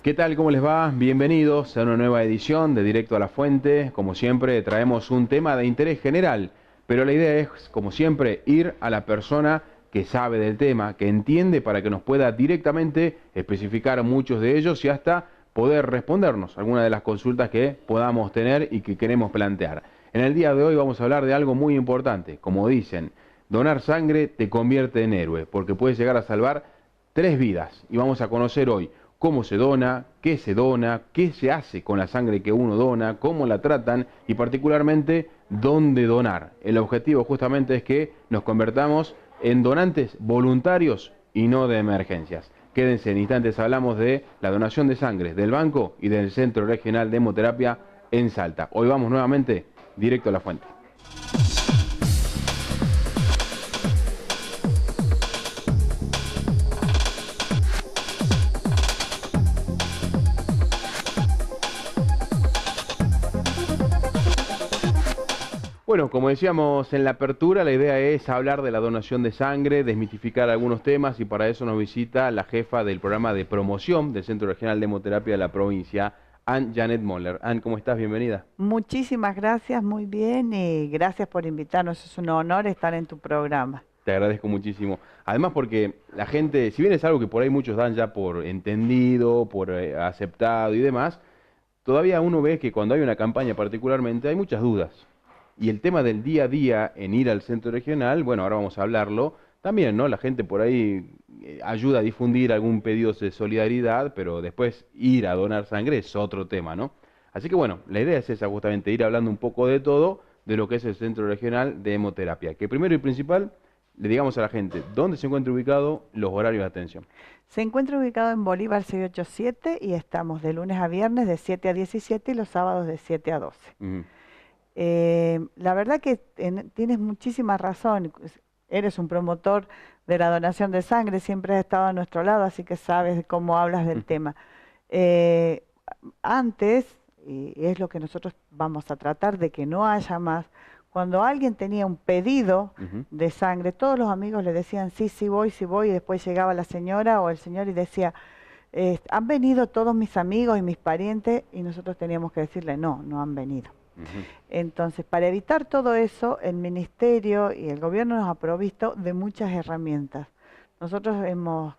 ¿Qué tal? ¿Cómo les va? Bienvenidos a una nueva edición de Directo a la Fuente. Como siempre, traemos un tema de interés general, pero la idea es, como siempre, ir a la persona que sabe del tema, que entiende, para que nos pueda directamente especificar muchos de ellos y hasta poder respondernos algunas de las consultas que podamos tener y que queremos plantear. En el día de hoy vamos a hablar de algo muy importante. Como dicen, donar sangre te convierte en héroe, porque puedes llegar a salvar 3 vidas. Y vamos a conocer hoy cómo se dona, qué se hace con la sangre que uno dona, cómo la tratan y particularmente dónde donar. El objetivo justamente es que nos convertamos en donantes voluntarios y no de emergencias. Quédense, en instantes hablamos de la donación de sangre del Banco y del Centro Regional de Hemoterapia en Salta. Hoy vamos nuevamente directo a la fuente. Bueno, como decíamos en la apertura, la idea es hablar de la donación de sangre, desmitificar algunos temas, y para eso nos visita la jefa del programa de promoción del Centro Regional de Hemoterapia de la provincia, Ann Janet Moller. Ann, ¿cómo estás? Bienvenida. Muchísimas gracias, muy bien, y gracias por invitarnos. Es un honor estar en tu programa. Te agradezco muchísimo. Además porque la gente, si bien es algo que por ahí muchos dan ya por entendido, por aceptado y demás, todavía uno ve que cuando hay una campaña particularmente hay muchas dudas. Y el tema del día a día en ir al centro regional, bueno, ahora vamos a hablarlo, también, ¿no? La gente por ahí ayuda a difundir algún pedido de solidaridad, pero después ir a donar sangre es otro tema, ¿no? Así que bueno, la idea es esa, justamente, ir hablando un poco de todo, de lo que es el Centro Regional de Hemoterapia. Que primero y principal, le digamos a la gente dónde se encuentra ubicado, los horarios de atención. Se encuentra ubicado en Bolívar 687 y estamos de lunes a viernes de 7 a 17 y los sábados de 7 a 12. La verdad que tienes muchísima razón, eres un promotor de la donación de sangre, siempre has estado a nuestro lado, así que sabes cómo hablas del tema. Antes, y es lo que nosotros vamos a tratar de que no haya más, cuando alguien tenía un pedido de sangre, todos los amigos le decían sí, sí voy, y después llegaba la señora o el señor y decía, han venido todos mis amigos y mis parientes, y nosotros teníamos que decirle no, no han venido. Entonces, para evitar todo eso, el Ministerio y el Gobierno nos ha provisto de muchas herramientas. Nosotros hemos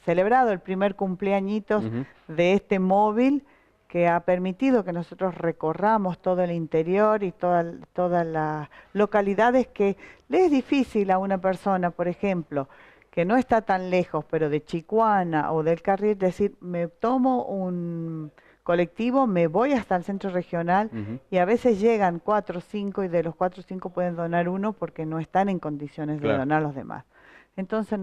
celebrado el primer cumpleañitos de este móvil que ha permitido que nosotros recorramos todo el interior y todas las localidades que le es difícil a una persona, por ejemplo, que no está tan lejos, pero de Chicuana o del Carril, decir, me tomo un colectivo, me voy hasta el centro regional y a veces llegan 4 o 5 y de los 4 o 5 pueden donar uno porque no están en condiciones de donar los demás. Entonces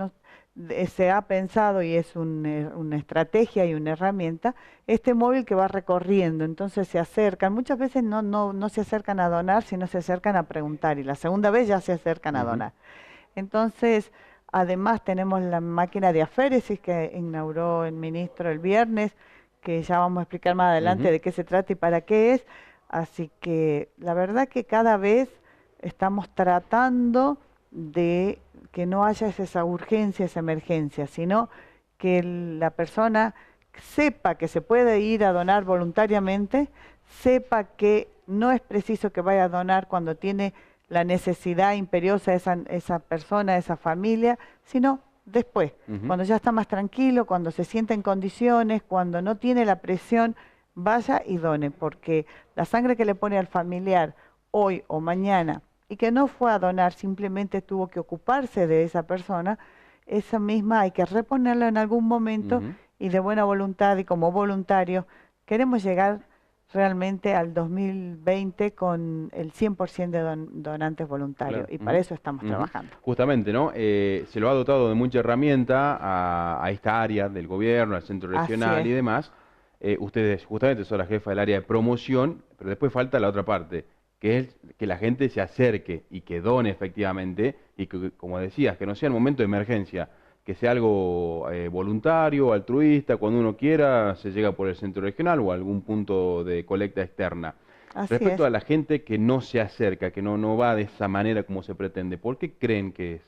se ha pensado, y es una estrategia y una herramienta, este móvil que va recorriendo, entonces se acercan, muchas veces no se acercan a donar, sino se acercan a preguntar, y la segunda vez ya se acercan a donar. Entonces, además tenemos la máquina de aféresis que inauguró el ministro el viernes, que ya vamos a explicar más adelante de qué se trata y para qué es. Así que la verdad que cada vez estamos tratando de que no haya esa urgencia, esa emergencia, sino que la persona sepa que se puede ir a donar voluntariamente, sepa que no es preciso que vaya a donar cuando tiene la necesidad imperiosa esa persona, esa familia, sino después, cuando ya está más tranquilo, cuando se siente en condiciones, cuando no tiene la presión, vaya y done, porque la sangre que le pone al familiar hoy o mañana y que no fue a donar, simplemente tuvo que ocuparse de esa persona, esa misma hay que reponerla en algún momento y de buena voluntad y como voluntarios queremos llegar realmente al 2020 con el 100% de donantes voluntarios, Claro. y para eso estamos trabajando. Justamente, ¿no? Se lo ha dotado de mucha herramienta a esta área del gobierno, al centro Así regional es. y demás. Ustedes justamente son la jefa del área de promoción, pero después falta la otra parte, que es que la gente se acerque y que done efectivamente, y que, como decías, que no sea en momento de emergencia, que sea algo voluntario, altruista, cuando uno quiera se llega por el centro regional o algún punto de colecta externa. Así Respecto es. a la gente que no se acerca, que no va de esa manera como se pretende, ¿por qué creen que es?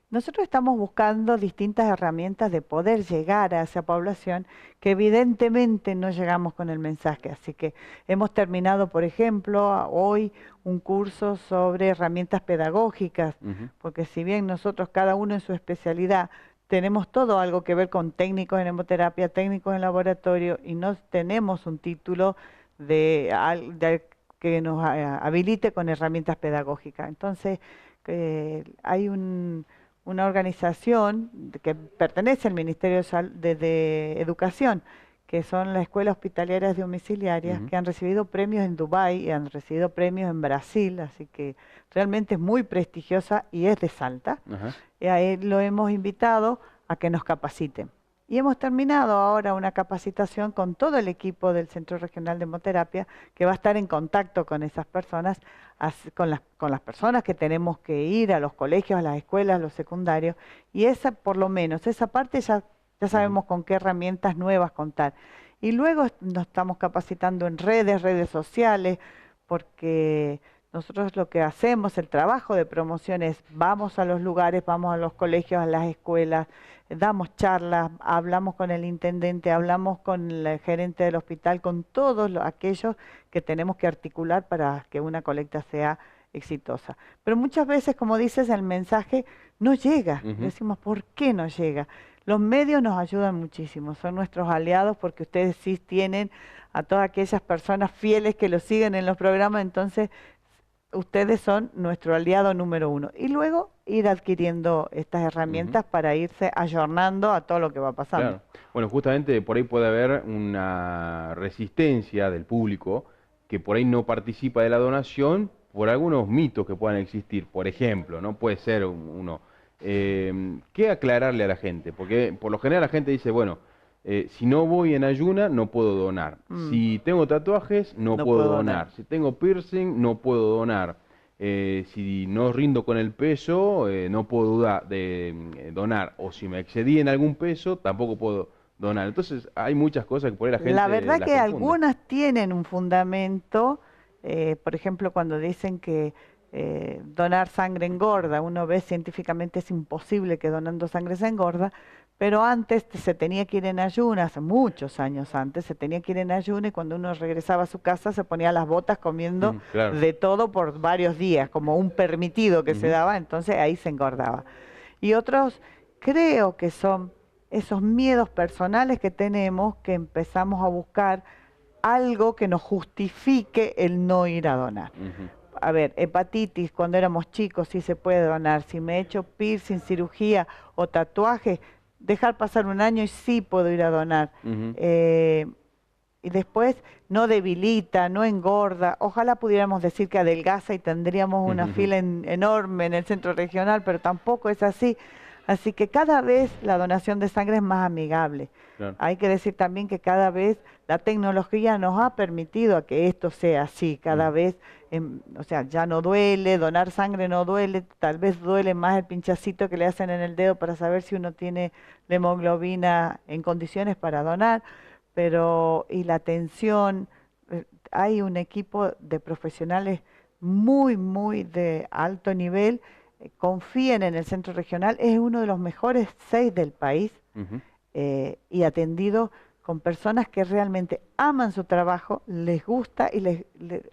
Nosotros estamos buscando distintas herramientas de poder llegar a esa población que evidentemente no llegamos con el mensaje. Así que hemos terminado, por ejemplo, hoy un curso sobre herramientas pedagógicas, Ujú. porque si bien nosotros cada uno en su especialidad tenemos todo algo que ver con técnicos en hemoterapia, técnicos en laboratorio, y no tenemos un título que nos habilite con herramientas pedagógicas. Entonces, hay una organización que pertenece al Ministerio de Educación, que son las escuelas hospitalarias domiciliarias, Ujú. que han recibido premios en Dubái y han recibido premios en Brasil, así que realmente es muy prestigiosa y es de Salta. Ajá. Y a él lo hemos invitado a que nos capaciten. Y hemos terminado ahora una capacitación con todo el equipo del Centro Regional de Hemoterapia, que va a estar en contacto con esas personas, con las personas que tenemos que ir a los colegios, a las escuelas, a los secundarios, y esa, por lo menos, esa parte ya Ujú. sabemos con qué herramientas nuevas contar. Y luego nos estamos capacitando en redes sociales, porque nosotros lo que hacemos, el trabajo de promoción es, vamos a los lugares, vamos a los colegios, a las escuelas, damos charlas, hablamos con el intendente, hablamos con el gerente del hospital, con todos aquellos que tenemos que articular para que una colecta sea exitosa. Pero muchas veces, como dices, el mensaje no llega. Ujú. Decimos, ¿por qué no llega? Los medios nos ayudan muchísimo, son nuestros aliados porque ustedes sí tienen a todas aquellas personas fieles que los siguen en los programas, entonces ustedes son nuestro aliado número uno. Y luego ir adquiriendo estas Ujú. herramientas para irse ayornando a todo lo que va pasando. Claro. Bueno, justamente por ahí puede haber una resistencia del público que por ahí no participa de la donación por algunos mitos que puedan existir. Por ejemplo, ¿no? Puede ser uno. ¿Qué aclararle a la gente? Porque por lo general la gente dice, bueno, si no voy en ayuna, no puedo donar. Mm, Si tengo tatuajes, no no puedo puedo donar. donar. Si tengo piercing, no puedo donar. Si no rindo con el peso, no puedo donar. O si me excedí en algún peso, tampoco puedo donar. Entonces hay muchas cosas que por ahí la La gente verdad las que confunde. algunas tienen un fundamento, por ejemplo, cuando dicen que donar sangre engorda, uno ve científicamente es imposible que donando sangre se engorda, pero antes se tenía que ir en ayunas, hace muchos años antes, se tenía que ir en ayunas y cuando uno regresaba a su casa se ponía las botas comiendo Ujú. Claro. de todo por varios días, como un permitido que se Ujú. daba, entonces ahí se engordaba. Y otros creo que son esos miedos personales que tenemos que empezamos a buscar algo que nos justifique el no ir a donar. Ujú. A ver, hepatitis, cuando éramos chicos sí se puede donar. Si me he hecho piercing, cirugía o tatuaje, dejar pasar un año y sí puedo ir a donar. Ujú. Eh, y después no debilita, no engorda. Ojalá pudiéramos decir que adelgaza y tendríamos una Ujú. fila enorme en el centro regional, pero tampoco es así. Así que cada vez la donación de sangre es más amigable. Claro. Hay que decir también que cada vez la tecnología nos ha permitido a que esto sea así, cada Ujú. vez, o sea, ya no duele, donar sangre no duele, tal vez duele más el pinchacito que le hacen en el dedo para saber si uno tiene la hemoglobina en condiciones para donar, pero y la atención, hay un equipo de profesionales muy de alto nivel, confíen en el centro regional, es uno de los mejores 6 del país, Ujú. y atendido con personas que realmente aman su trabajo, les gusta y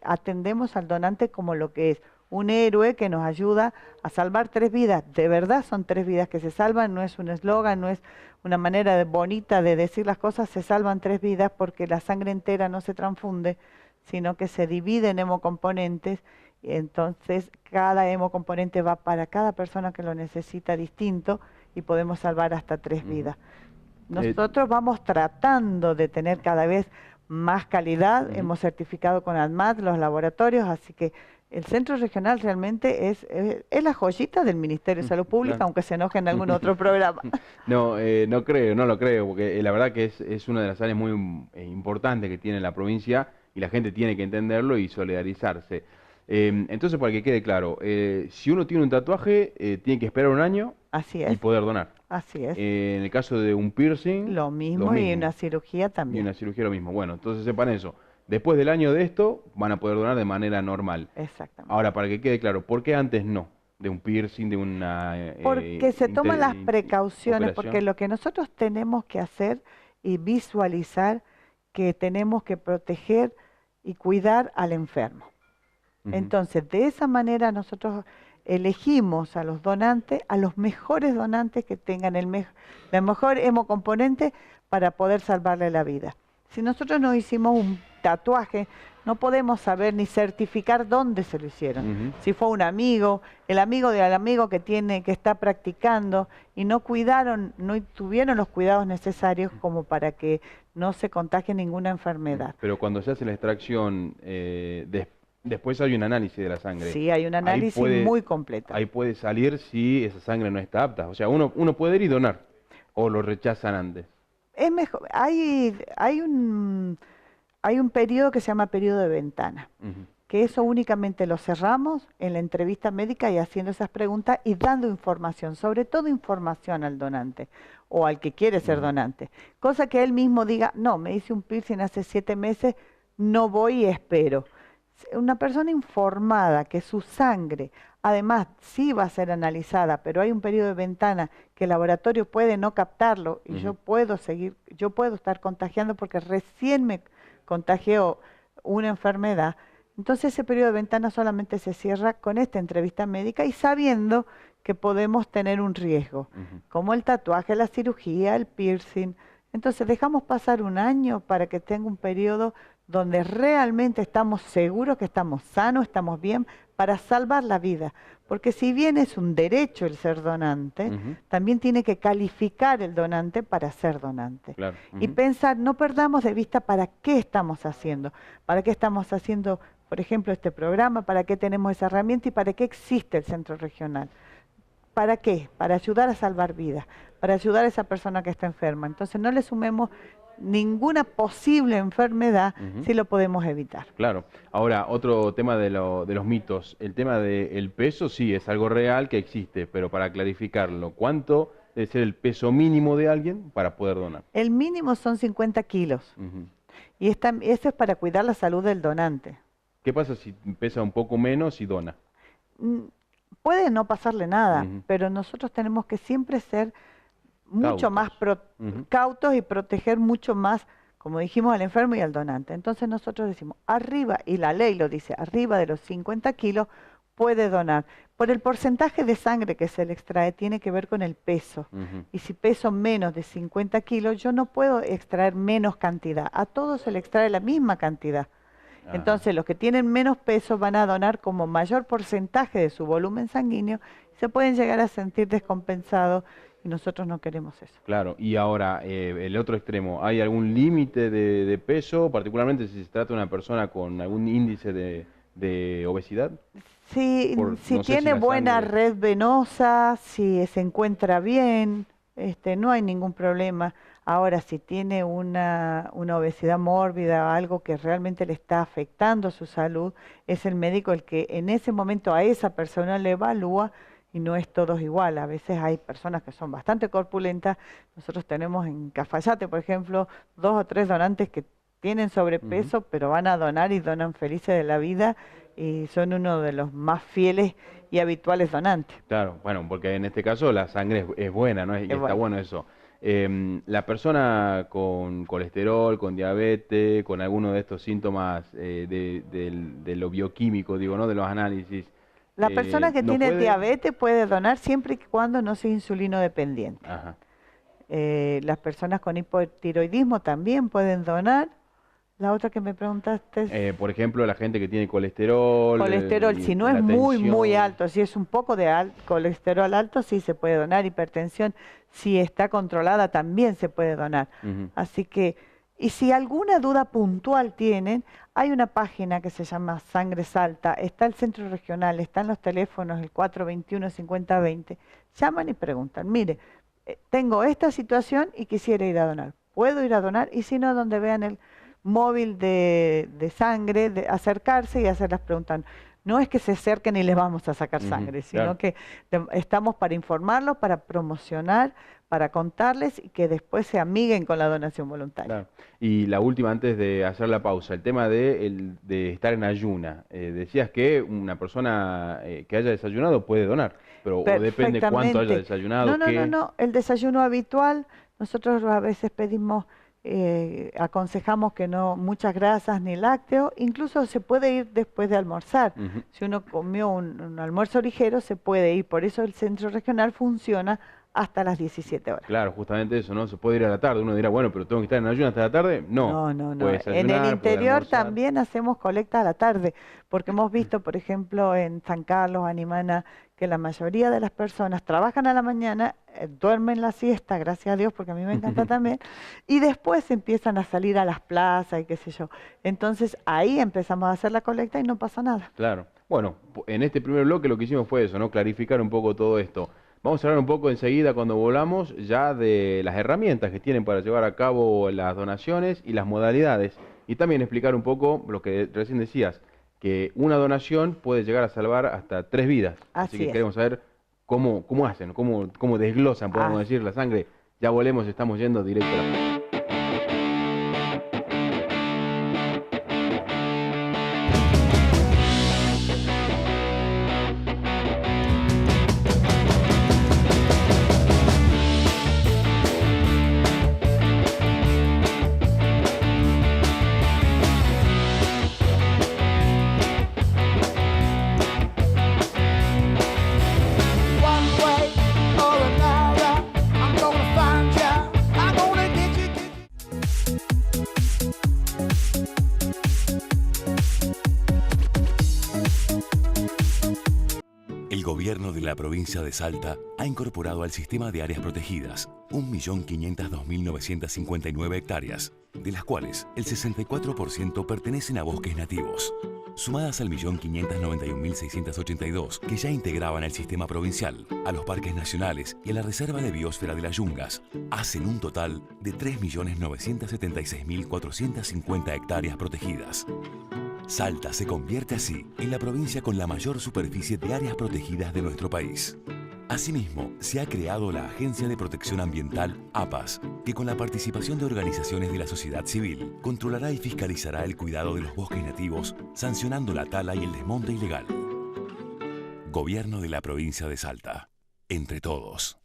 atendemos al donante como lo que es, un héroe que nos ayuda a salvar 3 vidas. De verdad son 3 vidas que se salvan, no es un eslogan, no es una manera bonita de decir las cosas, se salvan 3 vidas porque la sangre entera no se transfunde, sino que se divide en hemocomponentes, y entonces cada hemocomponente va para cada persona que lo necesita distinto y podemos salvar hasta 3 Ujú. vidas. Nosotros vamos tratando de tener cada vez más calidad, hemos certificado con ADMAT los laboratorios, así que el centro regional realmente es la joyita del Ministerio de Salud Pública, claro. aunque se enoje en algún otro programa. No, no lo creo, porque la verdad que es una de las áreas muy importantes que tiene la provincia y la gente tiene que entenderlo y solidarizarse. Entonces, para que quede claro, si uno tiene un tatuaje, tiene que esperar un año Así y es, poder donar. así es. En el caso de un piercing, Lo mismo y una cirugía y también. una cirugía lo mismo. Bueno, entonces sepan eso. Después del año de esto, van a poder donar de manera normal. Exactamente. Ahora, para que quede claro, ¿por qué antes no? De un piercing, de una Porque se toman las precauciones, porque operación. lo que nosotros tenemos que hacer y visualizar que tenemos que proteger y cuidar al enfermo. Entonces, de esa manera nosotros elegimos a los donantes, a los mejores donantes que tengan el mejor hemocomponente para poder salvarle la vida. Si nosotros no hicimos un tatuaje, no podemos saber ni certificar dónde se lo hicieron. Si fue un amigo, el amigo del amigo que está practicando y no cuidaron, no tuvieron los cuidados necesarios como para que no se contagie ninguna enfermedad. Pero cuando se hace la extracción, después hay un análisis de la sangre. Sí, hay un análisis muy completo. Ahí puede salir si esa sangre no está apta. O sea, uno puede ir y donar, o lo rechazan antes. Es mejor, hay un periodo que se llama periodo de ventana, que eso únicamente lo cerramos en la entrevista médica y haciendo esas preguntas y dando información, sobre todo información al donante o al que quiere ser donante. Cosa que él mismo diga, no, me hice un piercing hace 7 meses, no voy y espero. Una persona informada que su sangre, además sí va a ser analizada, pero hay un periodo de ventana que el laboratorio puede no captarlo y yo puedo estar contagiando porque recién me contagió una enfermedad. Entonces ese periodo de ventana solamente se cierra con esta entrevista médica y sabiendo que podemos tener un riesgo, como el tatuaje, la cirugía, el piercing. Entonces dejamos pasar un año para que tenga un periodo donde realmente estamos seguros que estamos sanos, estamos bien, para salvar la vida. Porque si bien es un derecho el ser donante, también tiene que calificar el donante para ser donante. Claro. Y pensar, no perdamos de vista para qué estamos haciendo, por ejemplo, este programa, para qué tenemos esa herramienta y para qué existe el centro regional. ¿Para qué? Para ayudar a salvar vidas, para ayudar a esa persona que está enferma. Entonces no le sumemos ninguna posible enfermedad si lo podemos evitar. Claro. Ahora, otro tema de los mitos. El tema del peso, sí, es algo real que existe, pero para clarificarlo, ¿cuánto debe ser el peso mínimo de alguien para poder donar? El mínimo son 50 kilos. Y eso es para cuidar la salud del donante. ¿Qué pasa si pesa un poco menos y dona? Puede no pasarle nada, pero nosotros tenemos que siempre ser mucho más cautos y proteger mucho más, como dijimos, al enfermo y al donante. Entonces nosotros decimos, arriba, y la ley lo dice, arriba de los 50 kilos puede donar. Por el porcentaje de sangre que se le extrae tiene que ver con el peso. Y si peso menos de 50 kilos, yo no puedo extraer menos cantidad. A todos se le extrae la misma cantidad. Entonces los que tienen menos peso van a donar como mayor porcentaje de su volumen sanguíneo, se pueden llegar a sentir descompensados y nosotros no queremos eso. Claro, y ahora el otro extremo, ¿hay algún límite de peso, particularmente si se trata de una persona con algún índice de obesidad? Si no tiene buena sangre... red venosa, si se encuentra bien, no hay ningún problema. Ahora, si tiene una obesidad mórbida, algo que realmente le está afectando su salud, es el médico el que en ese momento a esa persona le evalúa y no es todos igual. A veces hay personas que son bastante corpulentas. Nosotros tenemos en Cafayate, por ejemplo, 2 o 3 donantes que tienen sobrepeso, pero van a donar y donan felices de la vida y son uno de los más fieles y habituales donantes. Claro, bueno, porque en este caso la sangre es buena, ¿no? Y está bueno eso. La persona con colesterol, con diabetes, con alguno de estos síntomas de lo bioquímico, digo, ¿no? De los análisis. La persona que tiene diabetes puede donar siempre y cuando no sea insulino dependiente. Las personas con hipotiroidismo también pueden donar. La otra que me preguntaste... Por ejemplo, la gente que tiene colesterol. Colesterol, si no es muy alto, si es un poco de colesterol alto, sí se puede donar. Hipertensión, si está controlada, también se puede donar. Así que, y si alguna duda puntual tienen, hay una página que se llama Sangre Salta, está el centro regional, están los teléfonos, el 421-5020. Llaman y preguntan, mire, tengo esta situación y quisiera ir a donar. ¿Puedo ir a donar? Y si no, donde vean el móvil de sangre, de acercarse y hacer las preguntas. No es que se acerquen y les vamos a sacar sangre, sino que estamos para informarlos, para promocionar, para contarles y que después se amiguen con la donación voluntaria. Claro. Y la última, antes de hacer la pausa, el tema de estar en ayuna. Decías que una persona que haya desayunado puede donar, pero o depende cuánto haya desayunado. No, el desayuno habitual, nosotros a veces pedimos... aconsejamos que no muchas grasas ni lácteos, incluso se puede ir después de almorzar. Si uno comió un almuerzo ligero, se puede ir, por eso el centro regional funciona hasta las 17 horas. Claro, justamente eso, ¿no? Se puede ir a la tarde, uno dirá, bueno, pero tengo que estar en ayuno hasta la tarde. No, no. En el interior también hacemos colecta a la tarde, porque hemos visto, por ejemplo, en San Carlos, Animana, que la mayoría de las personas trabajan a la mañana, duermen la siesta, gracias a Dios, porque a mí me encanta también, y después empiezan a salir a las plazas y qué sé yo. Entonces ahí empezamos a hacer la colecta y no pasa nada. Claro. Bueno, en este primer bloque lo que hicimos fue eso, ¿no? Clarificar un poco todo esto. Vamos a hablar un poco enseguida, cuando volvamos, ya de las herramientas que tienen para llevar a cabo las donaciones y las modalidades. Y también explicar un poco lo que recién decías, que una donación puede llegar a salvar hasta 3 vidas. Así que queremos saber cómo hacen, cómo desglosan, podemos decir, la sangre. Ya volvemos, estamos yendo directo a la... El gobierno de la provincia de Salta ha incorporado al sistema de áreas protegidas 1.502.959 hectáreas, de las cuales el 64% pertenecen a bosques nativos. Sumadas al 1.591.682 que ya integraban el sistema provincial, a los parques nacionales y a la Reserva de Biosfera de las Yungas, hacen un total de 3.976.450 hectáreas protegidas. Salta se convierte así en la provincia con la mayor superficie de áreas protegidas de nuestro país. Asimismo, se ha creado la Agencia de Protección Ambiental, APAS, que con la participación de organizaciones de la sociedad civil, controlará y fiscalizará el cuidado de los bosques nativos, sancionando la tala y el desmonte ilegal. Gobierno de la provincia de Salta. Entre todos.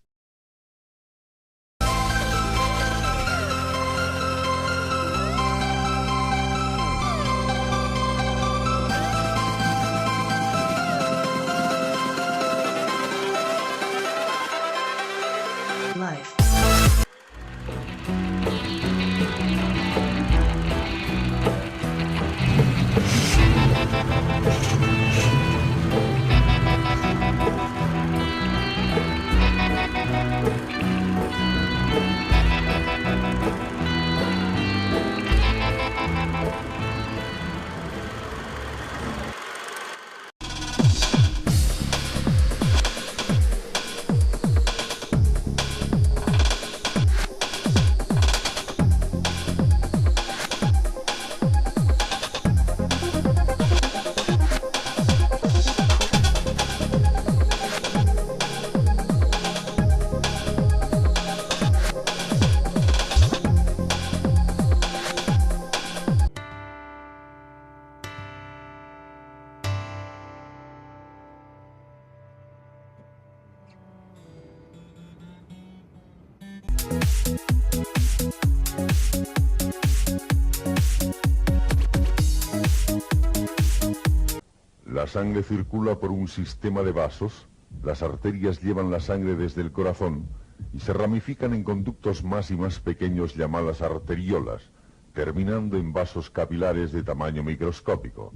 La sangre circula por un sistema de vasos, las arterias llevan la sangre desde el corazón y se ramifican en conductos más y más pequeños llamadas arteriolas. terminando en vasos capilares de tamaño microscópico.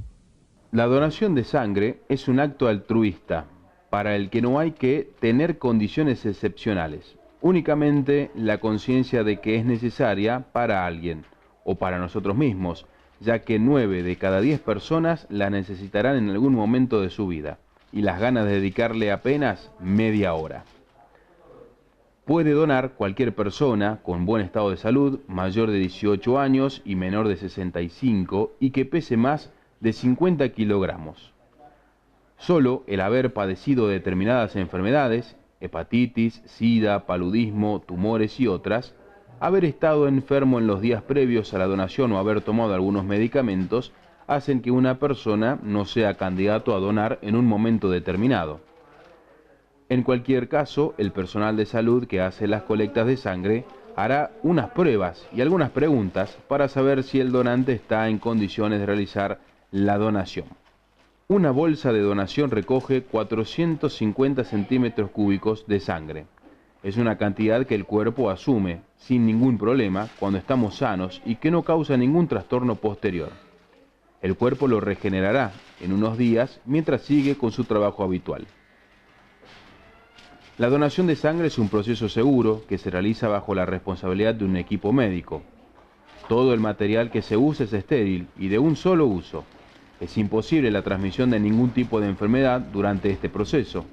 La donación de sangre es un acto altruista, para el que no hay que tener condiciones excepcionales, únicamente la conciencia de que es necesaria para alguien, o para nosotros mismos, ya que 9 de cada 10 personas la necesitarán en algún momento de su vida, y las ganas de dedicarle apenas media hora. Puede donar cualquier persona con buen estado de salud, mayor de 18 años y menor de 65, y que pese más de 50 kilogramos. Solo el haber padecido determinadas enfermedades, hepatitis, sida, paludismo, tumores y otras, haber estado enfermo en los días previos a la donación o haber tomado algunos medicamentos, hacen que una persona no sea candidato a donar en un momento determinado. En cualquier caso, el personal de salud que hace las colectas de sangre hará unas pruebas y algunas preguntas para saber si el donante está en condiciones de realizar la donación. Una bolsa de donación recoge 450 centímetros cúbicos de sangre. Es una cantidad que el cuerpo asume sin ningún problema cuando estamos sanos y que no causa ningún trastorno posterior. El cuerpo lo regenerará en unos días mientras sigue con su trabajo habitual. La donación de sangre es un proceso seguro que se realiza bajo la responsabilidad de un equipo médico. Todo el material que se usa es estéril y de un solo uso. Es imposible la transmisión de ningún tipo de enfermedad durante este proceso.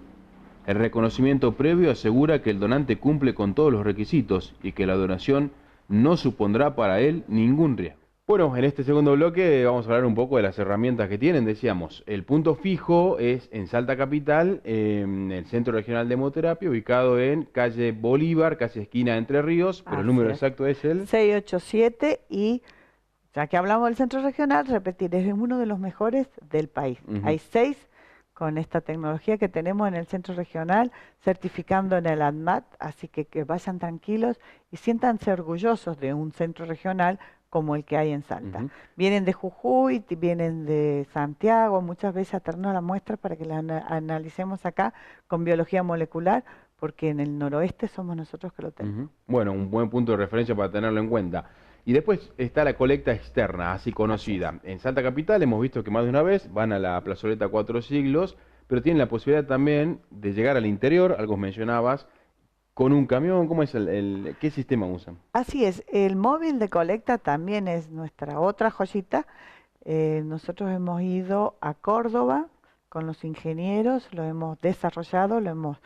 El reconocimiento previo asegura que el donante cumple con todos los requisitos y que la donación no supondrá para él ningún riesgo. Bueno, en este segundo bloque vamos a hablar un poco de las herramientas que tienen. Decíamos, el punto fijo es en Salta Capital, en el Centro Regional de Hemoterapia, ubicado en calle Bolívar, casi esquina Entre Ríos, pero el número exacto es el 687 y... Ya que hablamos del centro regional, repetir, es uno de los mejores del país. Hay 6 con esta tecnología que tenemos en el centro regional, certificando en el ANMAT, así que vayan tranquilos y siéntanse orgullosos de un centro regional como el que hay en Salta. Vienen de Jujuy, vienen de Santiago, muchas veces a traernos la muestra para que la analicemos acá con biología molecular, porque en el noroeste somos nosotros que lo tenemos. Bueno, un buen punto de referencia para tenerlo en cuenta. Y después está la colecta externa, así conocida. En Salta Capital hemos visto que más de una vez van a la plazoleta 4 Siglos, pero tienen la posibilidad también de llegar al interior, algo mencionabas, con un camión. ¿Cómo es qué sistema usan? Así es, el móvil de colecta también es nuestra otra joyita. Nosotros hemos ido a Córdoba con los ingenieros, lo hemos desarrollado, lo hemos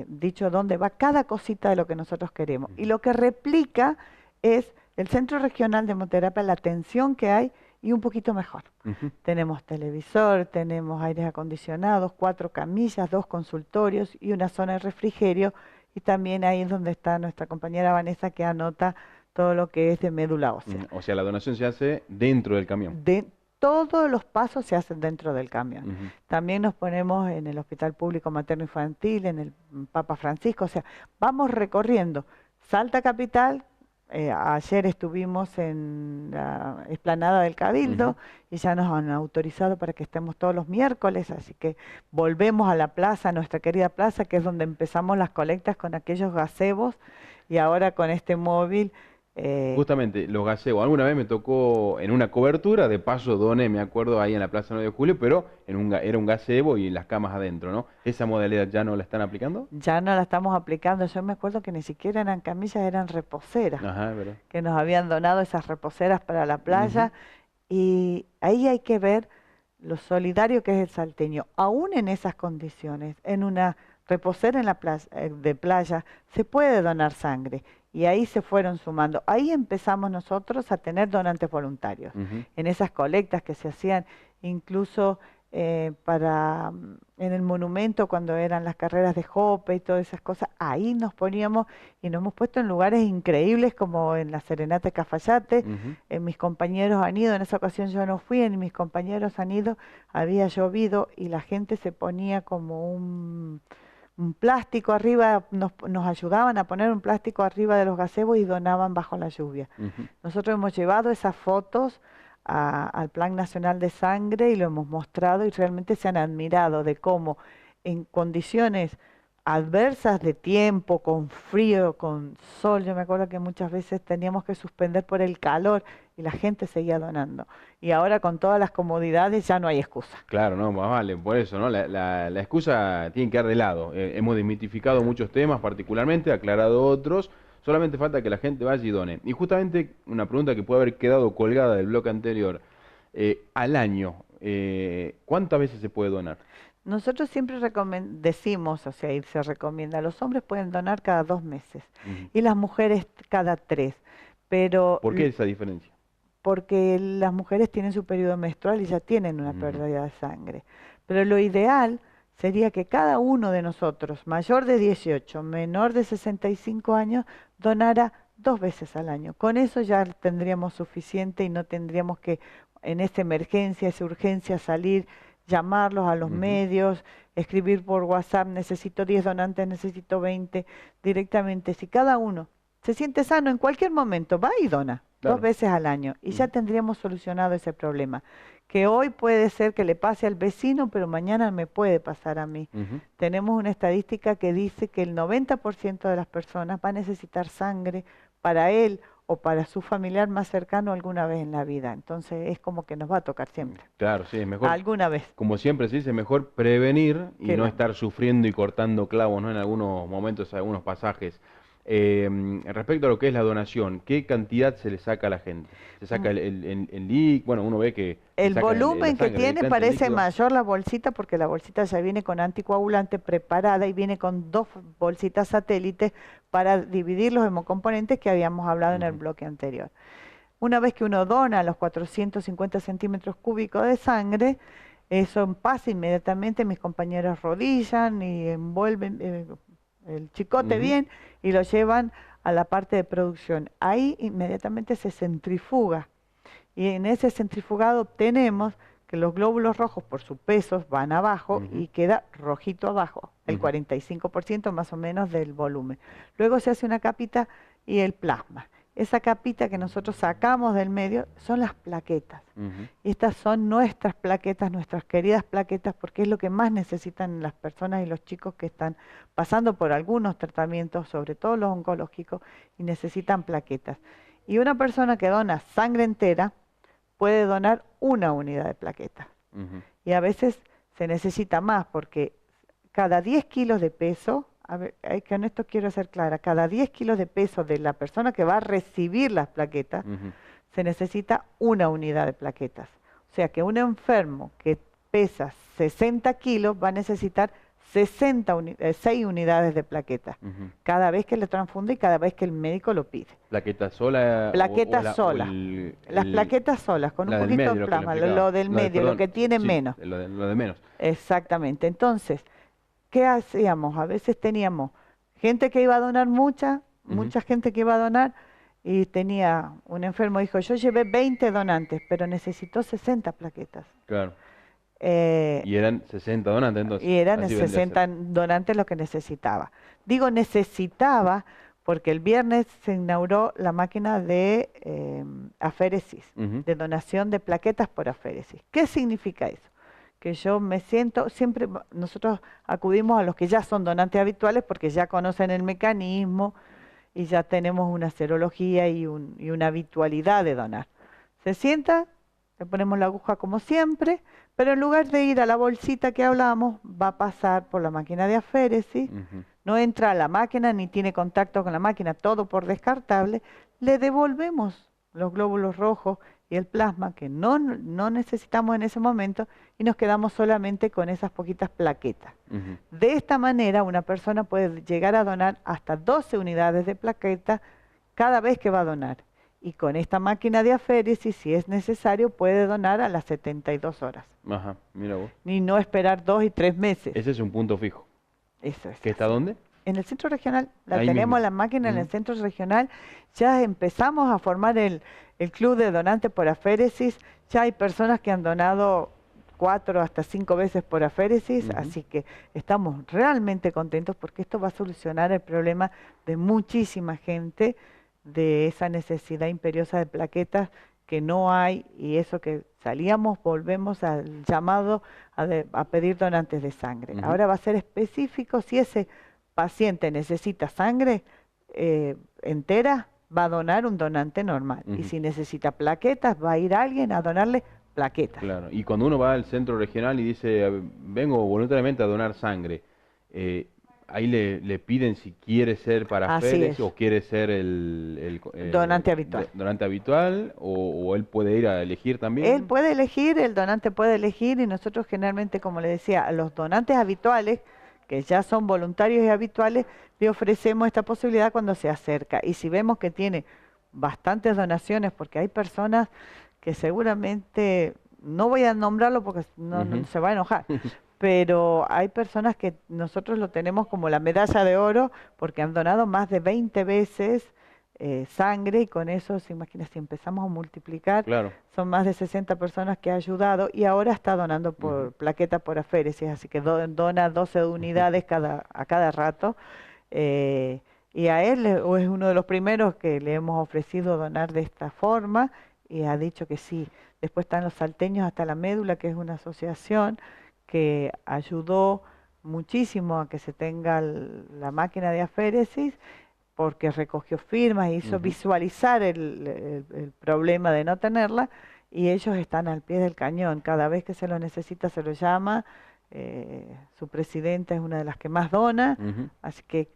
dicho dónde va cada cosita de lo que nosotros queremos. Y lo que replica es el Centro Regional de Hemoterapia, la atención que hay y un poquito mejor. Tenemos televisor, tenemos aires acondicionados, 4 camillas, 2 consultorios y una zona de refrigerio. Y también ahí es donde está nuestra compañera Vanessa, que anota todo lo que es de médula ósea. O sea, la donación se hace dentro del camión. Todos los pasos se hacen dentro del camión. También nos ponemos en el Hospital Público Materno Infantil, en el Papa Francisco. O sea, vamos recorriendo Salta Capital. Ayer estuvimos en la explanada del Cabildo y ya nos han autorizado para que estemos todos los miércoles, así que volvemos a la plaza, nuestra querida plaza, que es donde empezamos las colectas con aquellos gazebos y ahora con este móvil. Justamente, los gazebos. Alguna vez me tocó en una cobertura, de paso doné, me acuerdo, ahí en la Plaza 9 de Julio, pero era un gazebo y las camas adentro, ¿no? ¿Esa modalidad ya no la están aplicando? Ya no la estamos aplicando. Yo me acuerdo que ni siquiera eran camillas, eran reposeras. Ajá, ¿verdad? Que nos habían donado esas reposeras para la playa. Y ahí hay que ver lo solidario que es el salteño. Aún en esas condiciones, en una reposera en la de playa, se puede donar sangre. Y ahí se fueron sumando. Ahí empezamos nosotros a tener donantes voluntarios. En esas colectas que se hacían incluso en el monumento, cuando eran las carreras de Jope y todas esas cosas, ahí nos poníamos y nos hemos puesto en lugares increíbles como en la Serenata de Cafayate. Mis compañeros han ido, en esa ocasión yo no fui, mis compañeros han ido, había llovido y la gente se ponía como un plástico arriba, nos ayudaban a poner un plástico arriba de los gazebos y donaban bajo la lluvia. Nosotros hemos llevado esas fotos al Plan Nacional de Sangre y lo hemos mostrado y realmente se han admirado de cómo en condiciones adversas de tiempo, con frío, con sol. Yo me acuerdo que muchas veces teníamos que suspender por el calor y la gente seguía donando. Y ahora con todas las comodidades ya no hay excusa. Claro, no, más vale, por eso, ¿no? La excusa tiene que quedar de lado. Hemos desmitificado muchos temas particularmente, aclarado otros, solamente falta que la gente vaya y done. Y justamente una pregunta que puede haber quedado colgada del bloque anterior, al año, ¿cuántas veces se puede donar? Nosotros siempre decimos, o sea, y se recomienda, los hombres pueden donar cada 2 meses y las mujeres cada 3, pero ¿Por qué esa diferencia? porque las mujeres tienen su periodo menstrual y ya tienen una pérdida de sangre. Pero lo ideal sería que cada uno de nosotros, mayor de 18, menor de 65 años, donara 2 veces al año. Con eso ya tendríamos suficiente y no tendríamos que en esa emergencia, esa urgencia salir, llamarlos a los medios, escribir por WhatsApp, necesito 10 donantes, necesito 20, directamente. Si cada uno se siente sano en cualquier momento, va y dona. Claro. 2 veces al año y ya tendríamos solucionado ese problema, que hoy puede ser que le pase al vecino, pero mañana me puede pasar a mí. Tenemos una estadística que dice que el 90% de las personas va a necesitar sangre para él o para su familiar más cercano alguna vez en la vida. Entonces es como que nos va a tocar siempre. Claro, sí, es mejor. Alguna vez. Como siempre se dice, mejor prevenir y no estar sufriendo y cortando clavos, ¿no? En algunos momentos, en algunos pasajes. Respecto a lo que es la donación, ¿qué cantidad se le saca a la gente? ¿Se saca el líquido? Bueno, uno ve que... El volumen que tiene parece mayor la bolsita, porque la bolsita ya viene con anticoagulante preparada y viene con 2 bolsitas satélites para dividir los hemocomponentes que habíamos hablado en el bloque anterior. Una vez que uno dona los 450 centímetros cúbicos de sangre, eso pasa inmediatamente, mis compañeros rodillan y envuelven el chicote bien y lo llevan a la parte de producción. Ahí inmediatamente se centrifuga y en ese centrifugado obtenemos que los glóbulos rojos por su peso van abajo y queda rojito abajo, el 45% más o menos del volumen. Luego se hace una capita y el plasma. Esa capita que nosotros sacamos del medio son las plaquetas. Estas son nuestras plaquetas, nuestras queridas plaquetas, porque es lo que más necesitan las personas y los chicos que están pasando por algunos tratamientos, sobre todo los oncológicos, y necesitan plaquetas. Y una persona que dona sangre entera puede donar 1 unidad de plaquetas. Y a veces se necesita más, porque cada 10 kilos de peso, a ver, con esto quiero ser clara, cada 10 kilos de peso de la persona que va a recibir las plaquetas, se necesita 1 unidad de plaquetas. O sea que un enfermo que pesa 60 kilos va a necesitar 6 unidades de plaquetas, cada vez que le transfunde y cada vez que el médico lo pide. ¿Plaqueta sola? Plaquetas solas. Las plaquetas solas, con un poquito de plasma, lo del medio, lo que tiene menos. Lo de menos. Exactamente. Entonces, ¿qué hacíamos? A veces teníamos gente que iba a donar mucha gente que iba a donar, y tenía un enfermo, dijo, yo llevé 20 donantes, pero necesitó 60 plaquetas. Claro. Y eran 60 donantes entonces. Y eran 60 donantes lo que necesitaba. Digo necesitaba porque el viernes se inauguró la máquina de aféresis, de donación de plaquetas por aféresis. ¿Qué significa eso? Que yo me siento, siempre nosotros acudimos a los que ya son donantes habituales porque ya conocen el mecanismo y ya tenemos una serología y una habitualidad de donar. Se sienta, le ponemos la aguja como siempre, pero en lugar de ir a la bolsita que hablábamos, va a pasar por la máquina de aféresis, no entra a la máquina ni tiene contacto con la máquina, todo por descartable, le devolvemos los glóbulos rojos y el plasma que no necesitamos en ese momento y nos quedamos solamente con esas poquitas plaquetas. De esta manera una persona puede llegar a donar hasta 12 unidades de plaqueta cada vez que va a donar. Y con esta máquina de aféresis, si es necesario, puede donar a las 72 horas. Ajá, mira vos. Ni no esperar 2 y 3 meses. Ese es un punto fijo. Eso es. ¿Que está dónde? En el centro regional. Ahí tenemos mismo. la máquina en el centro regional. Ya empezamos a formar el club de donantes por aféresis. Ya hay personas que han donado 4 hasta 5 veces por aféresis. Así que estamos realmente contentos porque esto va a solucionar el problema de muchísima gente, de esa necesidad imperiosa de plaquetas que no hay, y eso que salíamos, volvemos al llamado a pedir donantes de sangre. Ahora va a ser específico si ese paciente necesita sangre entera, va a donar un donante normal. Y si necesita plaquetas, va a ir alguien a donarle plaquetas. Claro, y cuando uno va al centro regional y dice, vengo voluntariamente a donar sangre, ahí le piden si quiere ser paraférez o quiere ser el donante habitual. Donante habitual, o él puede ir a elegir también. Él puede elegir, el donante puede elegir, y nosotros generalmente, como le decía, a los donantes habituales, que ya son voluntarios y habituales, le ofrecemos esta posibilidad cuando se acerca. Y si vemos que tiene bastantes donaciones, porque hay personas que seguramente, no voy a nombrarlo porque no se va a enojar, pero hay personas que nosotros lo tenemos como la medalla de oro porque han donado más de 20 veces sangre, y con eso, se imagina, si empezamos a multiplicar, son más de 60 personas que ha ayudado, y ahora está donando por plaqueta por aféresis, así que dona 12 unidades a cada rato. Y a él es uno de los primeros que le hemos ofrecido donar de esta forma, y ha dicho que sí. Después están los salteños hasta la médula, que es una asociación que ayudó muchísimo a que se tenga la máquina de aféresis, porque recogió firmas e hizo visualizar el problema de no tenerla, y ellos están al pie del cañón. Cada vez que se lo necesita se lo llama. Su presidenta es una de las que más dona, así que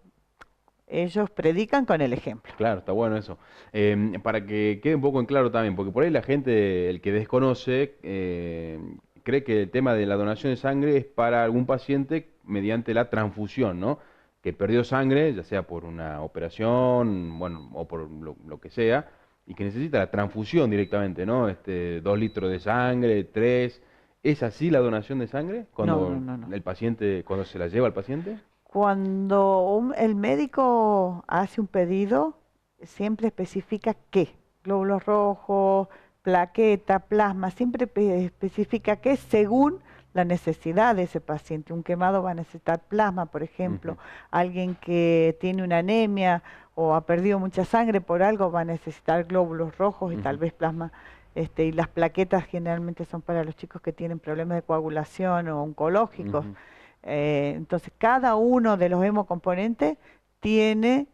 ellos predican con el ejemplo. Claro, está bueno eso. Para que quede un poco en claro también, porque por ahí la gente, el que desconoce, cree que el tema de la donación de sangre es para algún paciente mediante la transfusión, ¿no? Que perdió sangre, ya sea por una operación, bueno, o por lo que sea, y que necesita la transfusión directamente, ¿no? 2 litros de sangre, 3. ¿Es así la donación de sangre? Cuando no. el paciente, cuando se la lleva al paciente. Cuando el médico hace un pedido, siempre especifica qué. Glóbulos rojos, plaqueta, plasma, siempre especifica qué según la necesidad de ese paciente. Un quemado va a necesitar plasma, por ejemplo. Alguien que tiene una anemia o ha perdido mucha sangre por algo va a necesitar glóbulos rojos y tal vez plasma. Y las plaquetas generalmente son para los chicos que tienen problemas de coagulación o oncológicos. Entonces, cada uno de los hemocomponentes tiene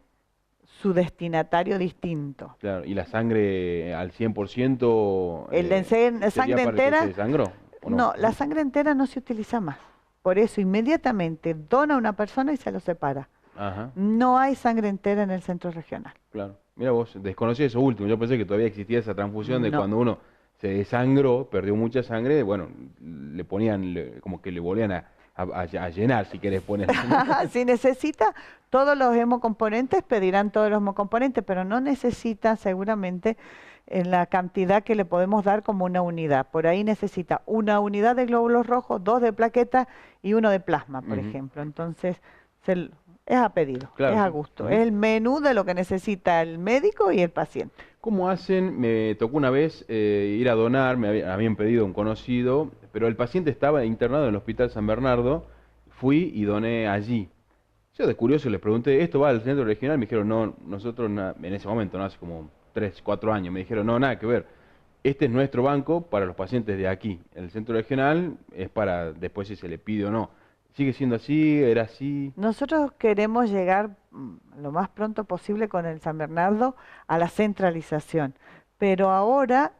su destinatario distinto. Claro, y la sangre al 100%... ¿La sangre entera? ¿Se desangró? No, la sangre entera no se utiliza más. Por eso inmediatamente dona una persona y se lo separa. No hay sangre entera en el centro regional. Claro. Mira vos, desconocí eso último. Yo pensé que todavía existía esa transfusión de cuando uno se desangró, perdió mucha sangre, bueno, le ponían, como que le volvían a llenar, si querés poner. Si necesita todos los hemocomponentes, pedirán todos los hemocomponentes, pero no necesita seguramente en la cantidad que le podemos dar como una unidad. Por ahí necesita una unidad de glóbulos rojos, 2 de plaqueta y 1 de plasma, por ejemplo. Entonces, es a pedido, es a gusto. Es el menú de lo que necesita el médico y el paciente. ¿Cómo hacen? Me tocó una vez ir a donar, me habían pedido un conocido, pero el paciente estaba internado en el Hospital San Bernardo, fui y doné allí. Yo de curioso les pregunté, ¿esto va al centro regional? Me dijeron, no, nosotros en ese momento, no hace como 3, 4 años, me dijeron, no, nada que ver. Este es nuestro banco para los pacientes de aquí. El centro regional es para después si se le pide o no. ¿Sigue siendo así? ¿Era así? Nosotros queremos llegar lo más pronto posible con el San Bernardo a la centralización. Pero ahora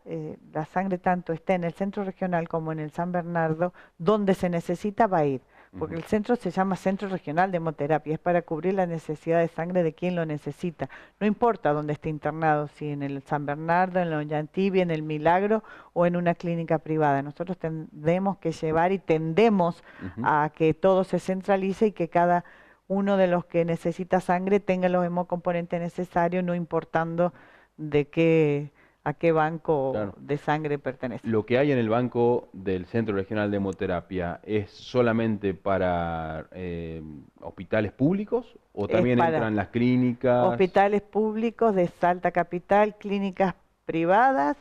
la sangre tanto está en el centro regional como en el San Bernardo, donde se necesita va a ir. Porque el centro se llama Centro Regional de Hemoterapia, es para cubrir la necesidad de sangre de quien lo necesita. No importa dónde esté internado, si en el San Bernardo, en la Ollantibia, en el Milagro o en una clínica privada. Nosotros tendemos que llevar y tendemos a que todo se centralice y que cada uno de los que necesita sangre tenga los hemocomponentes necesarios, no importando a qué banco de sangre pertenece. ¿Lo que hay en el banco del Centro Regional de Hemoterapia es solamente para hospitales públicos o también entran las clínicas? Hospitales públicos de Salta Capital, clínicas privadas,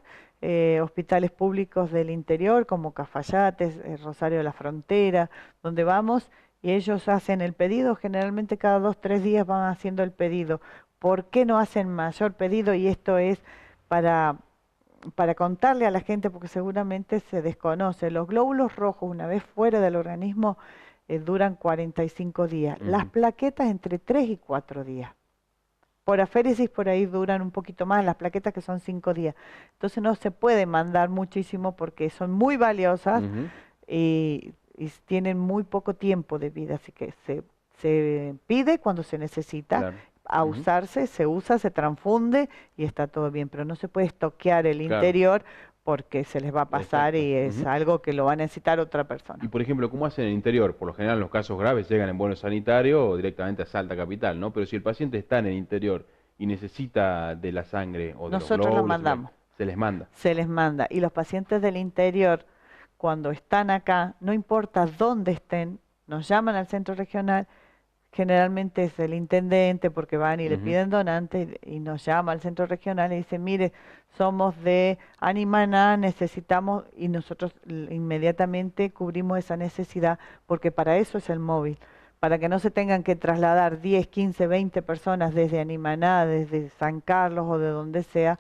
hospitales públicos del interior como Cafayate, Rosario de la Frontera, donde vamos y ellos hacen el pedido, generalmente cada 2 o 3 días van haciendo el pedido. ¿Por qué no hacen mayor pedido? Y esto es para contarle a la gente, porque seguramente se desconoce. Los glóbulos rojos, una vez fuera del organismo, duran 45 días. Ujú. Las plaquetas entre 3 y 4 días. Por aféresis por ahí duran un poquito más, las plaquetas que son 5 días. Entonces no se puede mandar muchísimo porque son muy valiosas Ujú. y tienen muy poco tiempo de vida, así que se pide cuando se necesita, Claro. a Ujú. usarse, se usa, se transfunde y está todo bien, pero no se puede estoquear el Claro. interior porque se les va a pasar Exacto. y es Ujú. algo que lo va a necesitar otra Y persona. por ejemplo, ¿cómo hacen en el interior? Por lo general los casos graves llegan en vuelo sanitario o directamente a Salta Capital, ¿no? Pero si el paciente está en el interior y necesita de la sangre o de los Nosotros lo glóbulos, mandamos. se les manda. Se les manda. Y los pacientes del interior, cuando están acá, no importa dónde estén, nos llaman al centro regional, generalmente es el intendente porque van y le Ujú. piden donantes y nos llama al centro regional y dice, mire, somos de Animaná, necesitamos, y nosotros inmediatamente cubrimos esa necesidad porque para eso es el móvil. Para que no se tengan que trasladar 10, 15, 20 personas desde Animaná, desde San Carlos o de donde sea,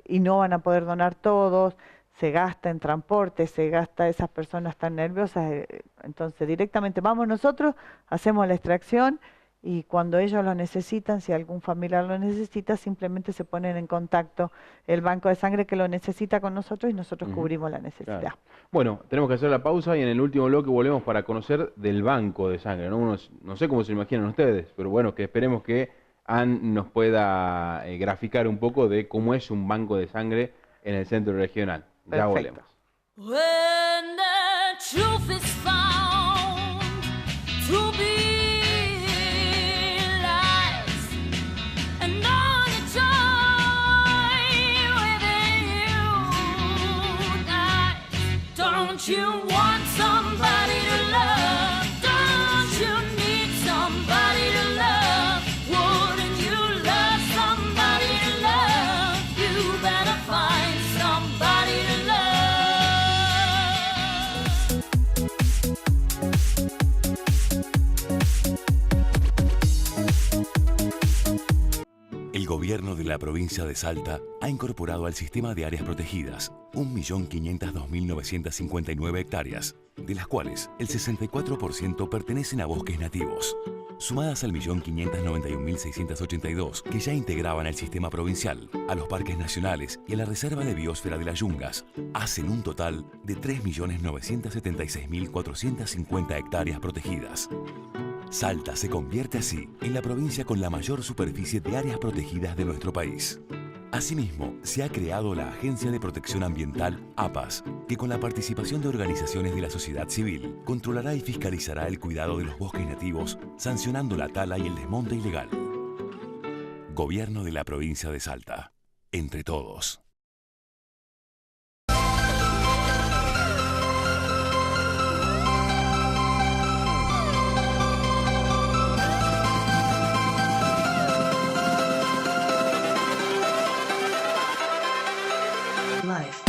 y no van a poder donar todos, se gasta en transporte, se gasta, esas personas tan nerviosas, entonces directamente vamos nosotros, hacemos la extracción y cuando ellos lo necesitan, si algún familiar lo necesita, simplemente se ponen en contacto el banco de sangre que lo necesita con nosotros y nosotros Ujú. cubrimos la necesidad. Claro. Bueno, tenemos que hacer la pausa y en el último bloque volvemos para conocer del banco de sangre, ¿no? No sé cómo se imaginan ustedes, pero bueno, que esperemos que Ann nos pueda graficar un poco de cómo es un banco de sangre en el centro regional. Ya Perfecto. volvemos. When the truth is found to be lies, and all the joy within you dies, don't you want somebody to love? Don't you need somebody to love? Wouldn't you love somebody to love? You better find somebody to love. El gobierno de la provincia de Salta ha incorporado al sistema de áreas protegidas 1.502.959 hectáreas, de las cuales el 64% pertenecen a bosques nativos. Sumadas al 1.591.682 que ya integraban el sistema provincial, a los parques nacionales y a la Reserva de Biosfera de las Yungas, hacen un total de 3.976.450 hectáreas protegidas. Salta se convierte así en la provincia con la mayor superficie de áreas protegidas de nuestro país. Asimismo, se ha creado la Agencia de Protección Ambiental, APAS, que con la participación de organizaciones de la sociedad civil, controlará y fiscalizará el cuidado de los bosques nativos, sancionando la tala y el desmonte ilegal. Gobierno de la provincia de Salta. Entre todos. Life.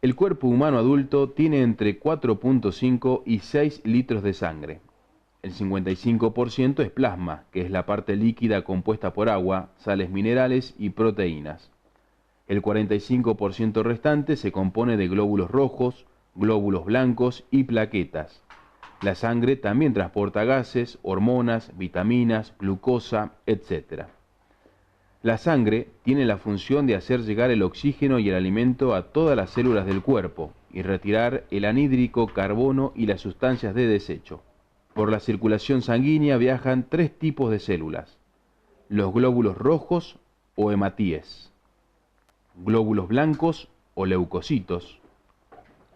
El cuerpo humano adulto tiene entre 4.5 y 6 litros de sangre. El 55% es plasma, que es la parte líquida compuesta por agua, sales minerales y proteínas. El 45% restante se compone de glóbulos rojos, glóbulos blancos y plaquetas. La sangre también transporta gases, hormonas, vitaminas, glucosa, etc. La sangre tiene la función de hacer llegar el oxígeno y el alimento a todas las células del cuerpo y retirar el anhídrico, carbono y las sustancias de desecho. Por la circulación sanguínea viajan 3 tipos de células: los glóbulos rojos o hematíes, glóbulos blancos o leucocitos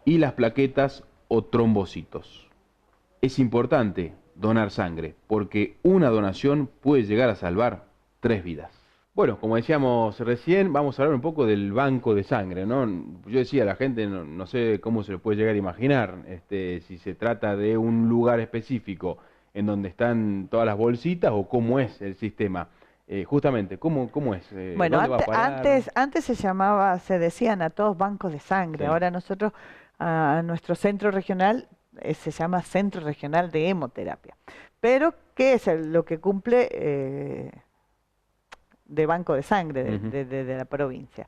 y las plaquetas o trombocitos. Es importante donar sangre porque una donación puede llegar a salvar 3 vidas. Bueno, como decíamos recién, vamos a hablar un poco del banco de sangre, ¿no? Yo decía, la gente no sé cómo se lo puede llegar a imaginar, si se trata de un lugar específico en donde están todas las bolsitas o cómo es el sistema. Justamente, ¿cómo es? Bueno, ¿Dónde va a parar? antes se decían a todos bancos de sangre. Sí. Ahora nosotros, a nuestro centro regional, se llama Centro Regional de Hemoterapia. Pero, ¿qué es lo que cumple de banco de sangre de la provincia?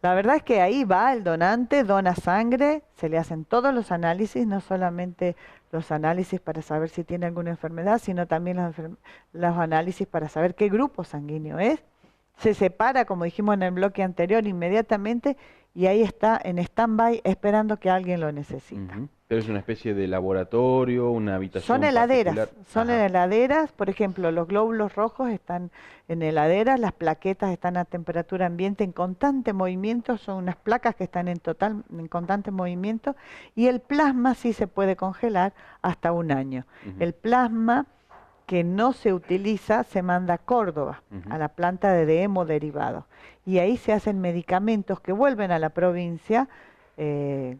La verdad es que ahí va el donante, dona sangre, se le hacen todos los análisis, no solamente los análisis para saber si tiene alguna enfermedad, sino también los análisis para saber qué grupo sanguíneo es. Se separa, como dijimos en el bloque anterior, inmediatamente y ahí está en stand-by esperando que alguien lo necesita. Pero es una especie de laboratorio, una habitación Son heladeras, particular. son Ajá. heladeras, por ejemplo, los glóbulos rojos están en heladeras, las plaquetas están a temperatura ambiente en constante movimiento, son unas placas que están en constante movimiento, y el plasma sí se puede congelar hasta 1 año. El plasma que no se utiliza se manda a Córdoba, a la planta de hemoderivados, y ahí se hacen medicamentos que vuelven a la provincia,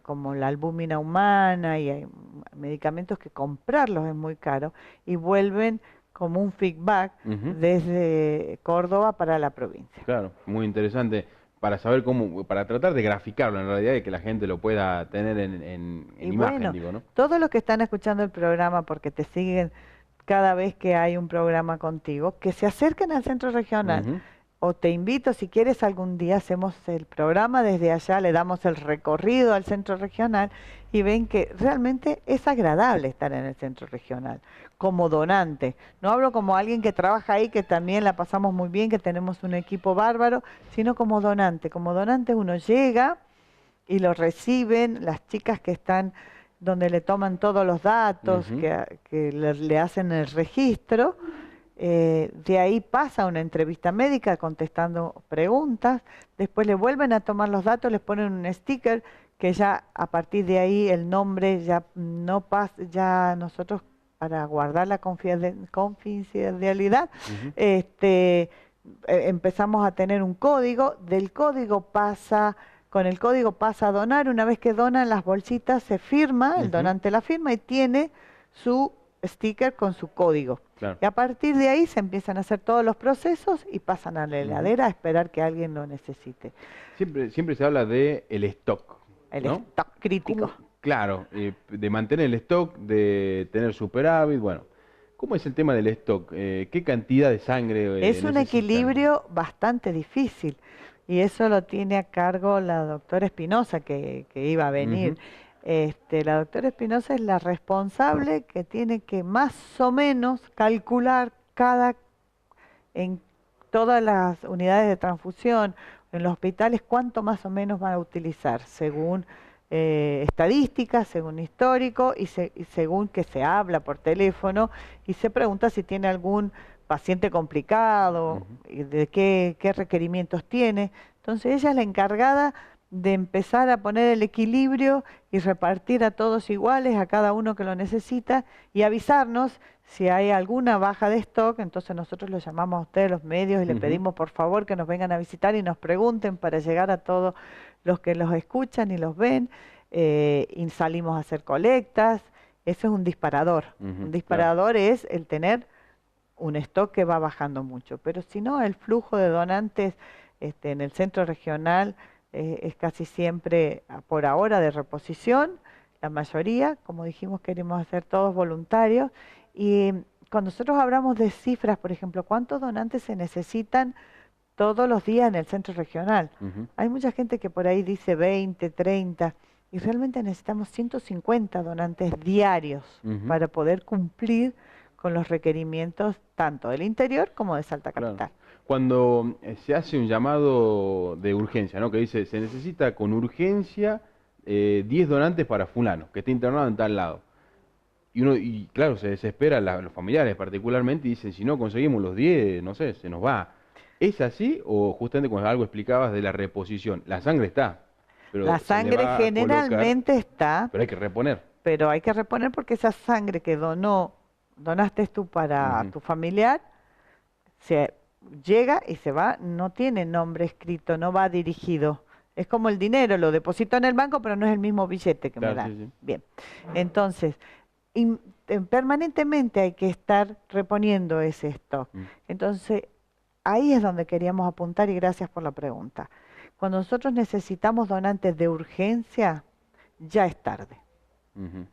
como la albúmina humana, y hay medicamentos que comprarlos es muy caro, y vuelven como un feedback desde Córdoba para la provincia. Claro, muy interesante para saber cómo, para tratar de graficarlo en realidad y que la gente lo pueda tener en Y imagen, bueno, digo, ¿no? todos los que están escuchando el programa porque te siguen cada vez que hay un programa contigo, que se acerquen al centro regional. O te invito, si quieres, algún día hacemos el programa desde allá, le damos el recorrido al centro regional y ven que realmente es agradable estar en el centro regional, como donante. No hablo como alguien que trabaja ahí, que también la pasamos muy bien, que tenemos un equipo bárbaro, sino como donante. Como donante uno llega y lo reciben las chicas que están donde le toman todos los datos, que le hacen el registro. De ahí pasa una entrevista médica contestando preguntas, después le vuelven a tomar los datos, les ponen un sticker que ya a partir de ahí el nombre ya no pasa, ya nosotros para guardar la confidencialidad empezamos a tener un código, del código pasa, con el código pasa a donar, una vez que donan las bolsitas se firma, el donante la firma y tiene su sticker con su código. Claro. Y a partir de ahí se empiezan a hacer todos los procesos y pasan a la heladera a esperar que alguien lo necesite. Siempre se habla de el stock, El ¿no? stock crítico. Claro, de mantener el stock, de tener superávit, bueno. ¿Cómo es el tema del stock? ¿Qué cantidad de sangre Es un necesitan? equilibrio bastante difícil y eso lo tiene a cargo la doctora Espinosa que iba a venir. La doctora Espinosa es la responsable que tiene que más o menos calcular en todas las unidades de transfusión, en los hospitales, cuánto más o menos van a utilizar, según estadísticas, según histórico y según que se habla por teléfono y se pregunta si tiene algún paciente complicado, y de qué requerimientos tiene. Entonces ella es la encargada de empezar a poner el equilibrio y repartir a todos iguales, a cada uno que lo necesita, y avisarnos si hay alguna baja de stock. Entonces nosotros los llamamos a ustedes, los medios, y le pedimos por favor que nos vengan a visitar y nos pregunten para llegar a todos los que los escuchan y los ven, y salimos a hacer colectas. Eso es un disparador. Un disparador es el tener un stock que va bajando mucho, pero si no, el flujo de donantes en el centro regional es casi siempre por ahora de reposición, la mayoría, como dijimos, queremos hacer todos voluntarios, y cuando nosotros hablamos de cifras, por ejemplo, ¿cuántos donantes se necesitan todos los días en el centro regional? Hay mucha gente que por ahí dice 20, 30, y realmente necesitamos 150 donantes diarios para poder cumplir con los requerimientos tanto del interior como de Salta Capital. Claro. Cuando se hace un llamado de urgencia, ¿no? Que dice, se necesita con urgencia 10 donantes para fulano, que está internado en tal lado. Y claro, se desespera los familiares particularmente y dicen, si no conseguimos los 10, no sé, se nos va. ¿Es así o justamente como algo explicabas de la reposición? La sangre está, pero La se le sangre va a generalmente está, pero hay que reponer. pero hay que reponer porque esa sangre que donaste tú para Ujú. tu familiar, se llega y se va, no tiene nombre escrito, no va dirigido. Es como el dinero, lo deposito en el banco, pero no es el mismo billete que me Claro, dan. sí, sí. Bien, entonces, permanentemente hay que estar reponiendo ese stock. Mm. Entonces, ahí es donde queríamos apuntar y gracias por la pregunta. Cuando nosotros necesitamos donantes de urgencia, ya es tarde. Ujú.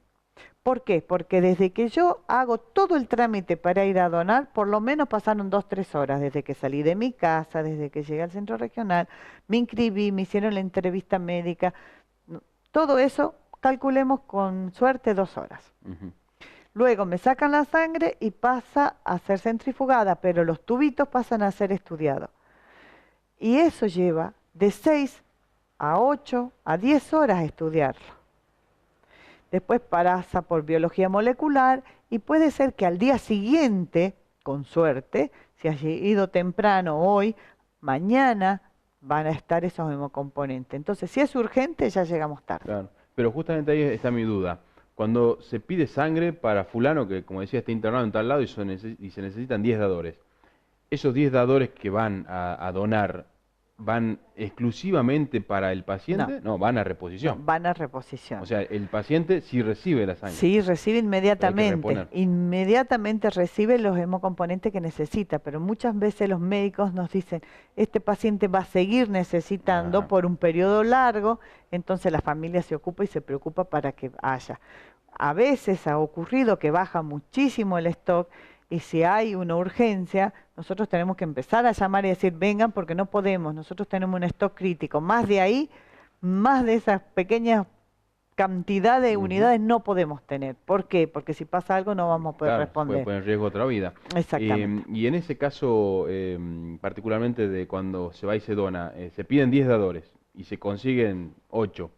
¿Por qué? Porque desde que yo hago todo el trámite para ir a donar, por lo menos pasaron 2, 3 horas, desde que salí de mi casa, desde que llegué al centro regional, me inscribí, me hicieron la entrevista médica, todo eso, calculemos con suerte 2 horas. Ujú. Luego me sacan la sangre y pasa a ser centrifugada, pero los tubitos pasan a ser estudiados. Y eso lleva de 6 a 8 a 10 horas estudiarlo. Después pasa por biología molecular y puede ser que al día siguiente, con suerte, si has ido temprano hoy, mañana van a estar esos hemocomponentes. Entonces, si es urgente, ya llegamos tarde. Claro. Pero justamente ahí está mi duda. Cuando se pide sangre para fulano, que como decía está internado en tal lado y se necesitan 10 dadores, esos 10 dadores que van a donar, ¿van exclusivamente para el paciente? No, van a No, reposición. van a reposición. O sea, el paciente sí recibe la sangre. Sí, recibe inmediatamente. reponer. Inmediatamente recibe los hemocomponentes que necesita, pero muchas veces los médicos nos dicen, este paciente va a seguir necesitando Ajá. por un periodo largo, entonces la familia se ocupa y se preocupa para que haya. A veces ha ocurrido que baja muchísimo el stock y si hay una urgencia, nosotros tenemos que empezar a llamar y decir, vengan porque no podemos, nosotros tenemos un stock crítico. Más de ahí, más de esas pequeñas cantidad de Ujú. unidades no podemos tener. ¿Por qué? Porque si pasa algo no vamos a poder Claro, responder. puede poner en riesgo otra vida. Exactamente. Y en ese caso, particularmente de cuando se va y se dona, se piden 10 dadores y se consiguen 8.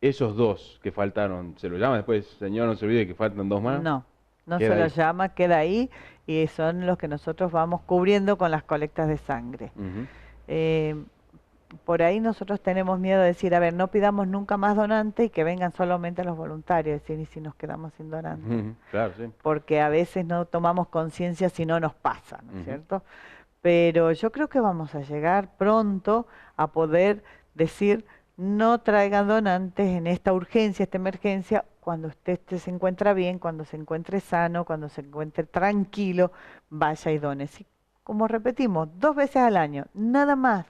Esos 2 que faltaron, ¿se lo llama después, señor, no se olvide que faltan 2 más? No, no Queda se lo ahí. llama, queda ahí y son los que nosotros vamos cubriendo con las colectas de sangre. Ujú. Por ahí nosotros tenemos miedo de decir, a ver, no pidamos nunca más donantes y que vengan solamente los voluntarios, decir, y si nos quedamos sin donantes. Ujú. Claro, sí. Porque a veces no tomamos conciencia si no nos pasa, ¿no es Ujú. cierto? Pero yo creo que vamos a llegar pronto a poder decir, no traigan donantes en esta urgencia, esta emergencia, cuando usted se encuentra bien, cuando se encuentre sano, cuando se encuentre tranquilo, vaya y done. Sí, como repetimos, 2 veces al año, nada más.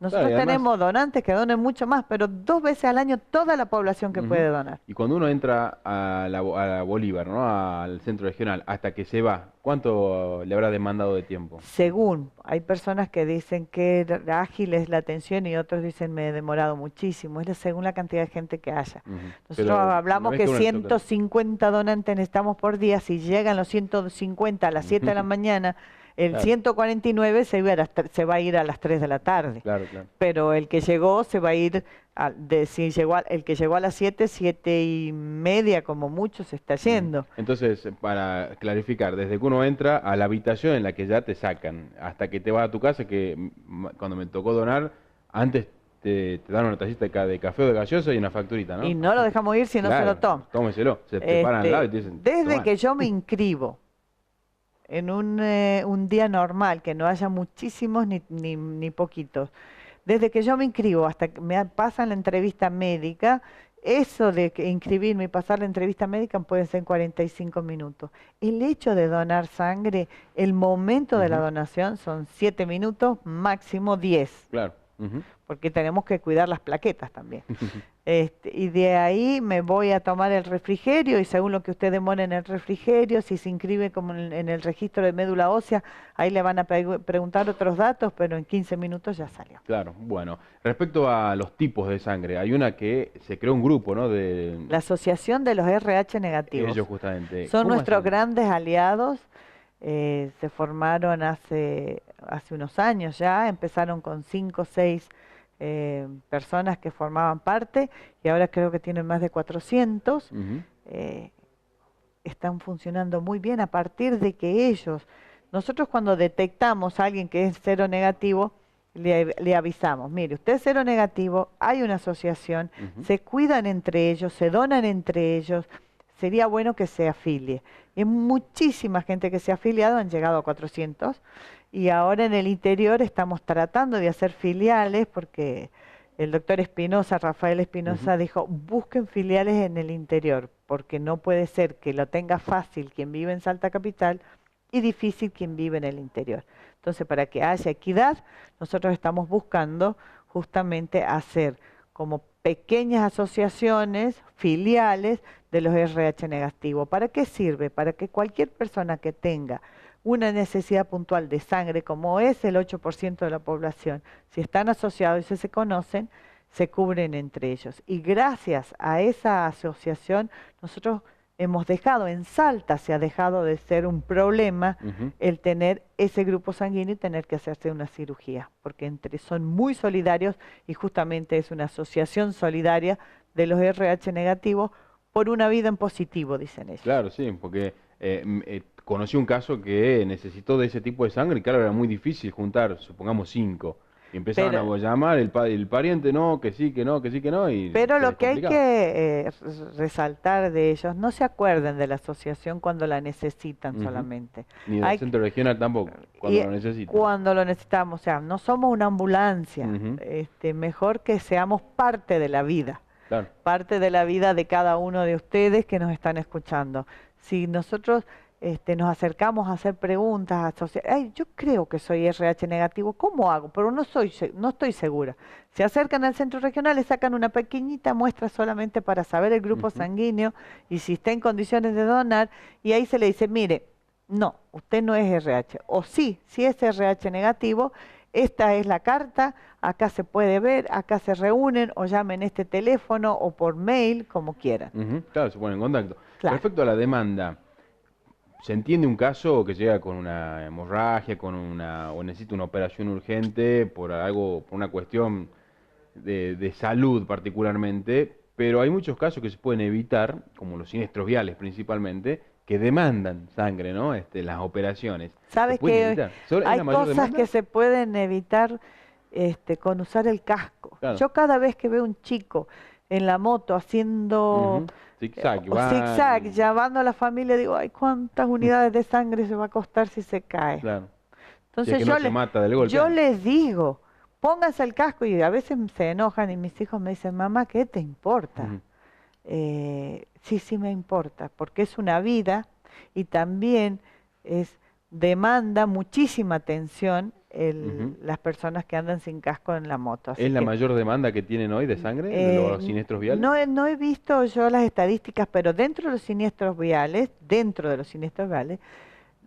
Nosotros Claro, y además- tenemos donantes que donen mucho más, pero 2 veces al año toda la población que Ujú. puede donar. Y cuando uno entra a la Bolívar, ¿no? Al centro regional, hasta que se va, ¿cuánto le habrá demandado de tiempo? Según, hay personas que dicen que ágil es la atención y otros dicen me he demorado muchísimo, según la cantidad de gente que haya. Ujú. Nosotros Pero hablamos una vez que uno le toca- 150 donantes necesitamos por día, si llegan los 150 a las 7 de la mañana, el Claro. 149 se va a ir a las 3 de la tarde. Claro, claro. Pero el que llegó se va a ir, el que llegó a las 7, 7:30 como mucho se está yendo. Entonces, para clarificar, desde que uno entra a la habitación en la que ya te sacan, hasta que te vas a tu casa, que cuando me tocó donar, antes te dan una tacita de café o de gaseosa y una facturita, ¿no? Y no lo dejamos ir si no se Claro, lo toma. Tómeselo. Se te paran al lado y te dicen, Desde "Tomá". que yo me inscribo en un día normal, que no haya muchísimos ni poquitos, desde que yo me inscribo hasta que me pasan la entrevista médica, eso de inscribirme y pasar la entrevista médica puede ser en 45 minutos. El hecho de donar sangre, el momento de la Ujú. donación son 7 minutos, máximo 10, Claro. Ujú. porque tenemos que cuidar las plaquetas también. Y de ahí me voy a tomar el refrigerio y según lo que usted demore en el refrigerio, si se inscribe como en el registro de médula ósea, ahí le van a preguntar otros datos, pero en 15 minutos ya salió. Claro, bueno. Respecto a los tipos de sangre, hay una que se creó un grupo, ¿no? De La Asociación de los RH negativos. ellos justamente. Son ¿Cómo nuestros hacen? grandes aliados, se formaron hace hace unos años ya, empezaron con 5 o 6 personas que formaban parte y ahora creo que tienen más de 400. Están funcionando muy bien a partir de que nosotros cuando detectamos a alguien que es cero negativo, le avisamos, mire, usted es cero negativo, hay una asociación, se cuidan entre ellos, se donan entre ellos, sería bueno que se afilie. Y muchísima gente que se ha afiliado, han llegado a 400, y ahora en el interior estamos tratando de hacer filiales, porque el doctor Espinosa, Rafael Espinosa, dijo, busquen filiales en el interior, porque no puede ser que lo tenga fácil quien vive en Salta Capital y difícil quien vive en el interior. Entonces, para que haya equidad, nosotros estamos buscando justamente hacer como pequeñas asociaciones, filiales de los RH negativos. ¿Para qué sirve? Para que cualquier persona que tenga una necesidad puntual de sangre, como es el 8% de la población, si están asociados y se conocen, se cubren entre ellos. Y gracias a esa asociación, nosotros hemos dejado, en Salta se ha dejado de ser un problema el tener ese grupo sanguíneo y tener que hacerse una cirugía, porque son muy solidarios y justamente es una asociación solidaria de los RH negativos por una vida en positivo, dicen ellos. Claro, sí, porque conocí un caso que necesitó de ese tipo de sangre y claro, era muy difícil juntar, supongamos 5. Y empezaron a llamar, el pariente no, que sí, que no, que sí, que no. Pero lo que hay que resaltar de ellos, no se acuerden de la asociación cuando la necesitan solamente. Ni del centro regional tampoco, cuando lo necesitan. Cuando lo necesitamos, o sea, no somos una ambulancia, mejor que seamos parte de la vida. Claro. Parte de la vida de cada uno de ustedes que nos están escuchando. Si nosotros nos acercamos a hacer preguntas, yo creo que soy RH negativo, ¿cómo hago? Pero no estoy segura. Se acercan al centro regional, le sacan una pequeñita muestra solamente para saber el grupo sanguíneo y si está en condiciones de donar, y ahí se le dice, mire, no, usted no es RH, o sí, si es RH negativo, esta es la carta, acá se puede ver, acá se reúnen, o llamen este teléfono, o por mail, como quieran. Claro, se ponen en contacto. Claro. Respecto a la demanda, ¿se entiende un caso que llega con una hemorragia, o necesita una operación urgente por una cuestión de salud particularmente? Pero hay muchos casos que se pueden evitar, como los siniestros viales principalmente, que demandan sangre, ¿no? Las operaciones. ¿Sabes que hay cosas que se pueden evitar con usar el casco? Claro. Yo cada vez que veo un chico en la moto haciendo zigzag, llamando a la familia, digo, ay, ¿cuántas unidades de sangre se va a costar si se cae? Claro. Entonces si es que yo les digo, pónganse el casco, y a veces se enojan y mis hijos me dicen, mamá, ¿qué te importa? Sí me importa, porque es una vida y también demanda muchísima atención las personas que andan sin casco en la moto. Así ¿Es la mayor demanda que tienen hoy de sangre, de los siniestros viales? No he visto yo las estadísticas, pero dentro de los siniestros viales,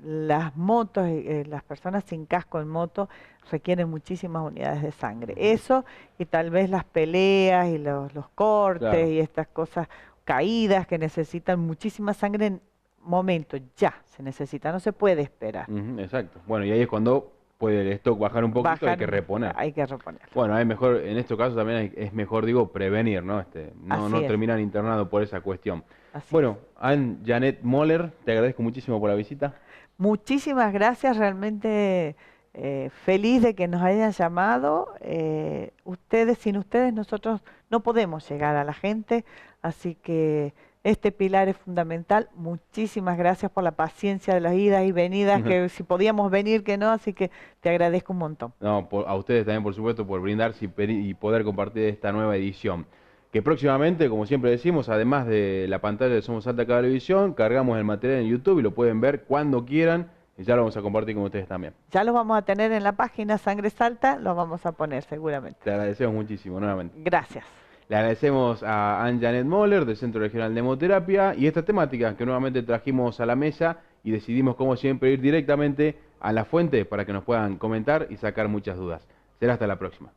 las motos, las personas sin casco en moto requieren muchísimas unidades de sangre. Eso y tal vez las peleas y los cortes y estas cosas, caídas que necesitan muchísima sangre en momento, ya se necesita, no se puede esperar. Exacto. Bueno, y ahí es cuando puede el stock bajar un poquito, hay que reponer. Hay que reponer. Bueno, en este caso también es mejor, prevenir, ¿no? No terminar internado por esa cuestión. Bueno, Ann-Janet Moller, te agradezco muchísimo por la visita. Muchísimas gracias, realmente feliz de que nos hayan llamado. Sin ustedes nosotros no podemos llegar a la gente, así que este pilar es fundamental. Muchísimas gracias por la paciencia de las idas y venidas, que si podíamos venir, que no, así que te agradezco un montón. No, a ustedes también, por supuesto, por brindarse y poder compartir esta nueva edición. Que próximamente, como siempre decimos, además de la pantalla de Somos Salta Cablevisión, cargamos el material en YouTube y lo pueden ver cuando quieran, y ya lo vamos a compartir con ustedes también. Ya lo vamos a tener en la página Sangre Salta, lo vamos a poner seguramente. Te agradecemos muchísimo, nuevamente. Gracias. Le agradecemos a Ann-Janet Moller del Centro Regional de Hemoterapia y esta temática que nuevamente trajimos a la mesa y decidimos, como siempre, ir directamente a la fuente para que nos puedan comentar y sacar muchas dudas. Será hasta la próxima.